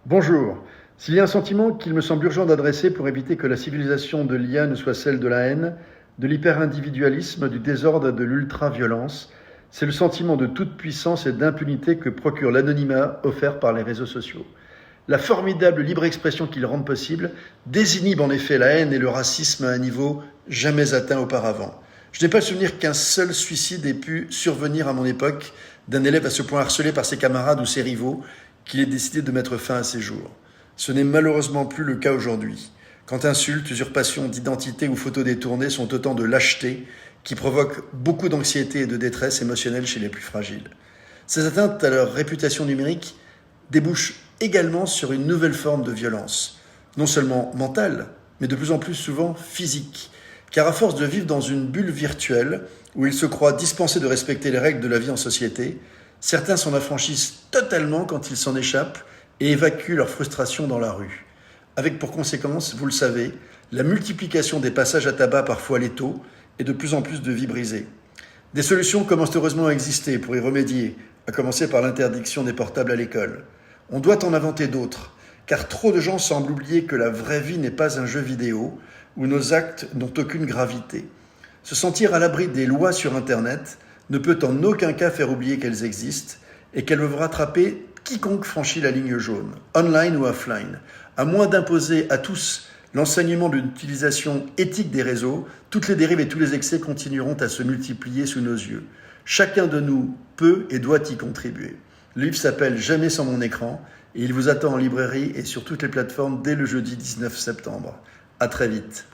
Bonjour. S'il y a un sentiment qu'il me semble urgent d'adresser pour éviter que la civilisation de l'IA ne soit celle de la haine, de l'hyper-individualisme, du désordre et de l'ultra-violence, c'est le sentiment de toute puissance et d'impunité que procure l'anonymat offert par les réseaux sociaux. La formidable libre expression qu'ils rendent possible désinhibe en effet la haine et le racisme à un niveau jamais atteint auparavant. Je n'ai pas le souvenir qu'un seul suicide ait pu survenir à mon époque d'un élève à ce point harcelé par ses camarades ou ses rivaux qu'il ait décidé de mettre fin à ses jours. Ce n'est malheureusement plus le cas aujourd'hui, quand insultes, usurpations d'identité ou photos détournées sont autant de lâchetés qui provoquent beaucoup d'anxiété et de détresse émotionnelle chez les plus fragiles. Ces atteintes à leur réputation numérique débouchent également sur une nouvelle forme de violence, non seulement mentale, mais de plus en plus souvent physique, car à force de vivre dans une bulle virtuelle où ils se croient dispensés de respecter les règles de la vie en société, certains s'en affranchissent totalement quand ils s'en échappent et évacuent leur frustration dans la rue. Avec pour conséquence, vous le savez, la multiplication des passages à tabac parfois létaux et de plus en plus de vies brisées. Des solutions commencent heureusement à exister pour y remédier, à commencer par l'interdiction des portables à l'école. On doit en inventer d'autres, car trop de gens semblent oublier que la vraie vie n'est pas un jeu vidéo où nos actes n'ont aucune gravité. Se sentir à l'abri des lois sur Internet ne peut en aucun cas faire oublier qu'elles existent et qu'elles peuvent rattraper quiconque franchit la ligne jaune, online ou offline. À moins d'imposer à tous l'enseignement d'une utilisation éthique des réseaux, toutes les dérives et tous les excès continueront à se multiplier sous nos yeux. Chacun de nous peut et doit y contribuer. Le livre s'appelle « Jamais sans mon écran » et il vous attend en librairie et sur toutes les plateformes dès le jeudi 19 septembre. À très vite.